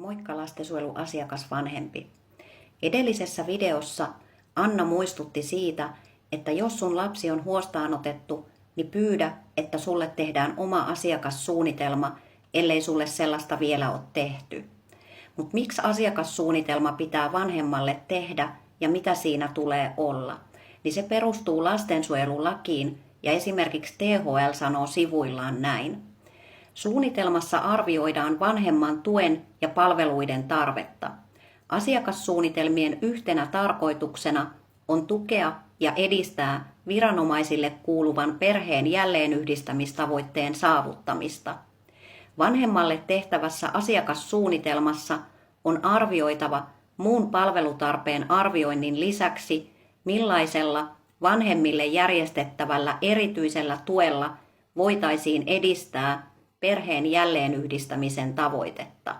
Moikka lastensuojeluasiakasvanhempi. Edellisessä videossa Anna muistutti siitä, että jos sun lapsi on huostaanotettu, niin pyydä, että sulle tehdään oma asiakassuunnitelma, ellei sulle sellaista vielä ole tehty. Mutta miksi asiakassuunnitelma pitää vanhemmalle tehdä ja mitä siinä tulee olla? Niin se perustuu lastensuojelulakiin ja esimerkiksi THL sanoo sivuillaan näin. Suunnitelmassa arvioidaan vanhemman tuen ja palveluiden tarvetta. Asiakassuunnitelmien yhtenä tarkoituksena on tukea ja edistää viranomaisille kuuluvan perheen jälleenyhdistämistavoitteen saavuttamista. Vanhemmalle tehtävässä asiakassuunnitelmassa on arvioitava muun palvelutarpeen arvioinnin lisäksi, millaisella vanhemmille järjestettävällä erityisellä tuella voitaisiin edistää perheen jälleenyhdistämisen tavoitetta.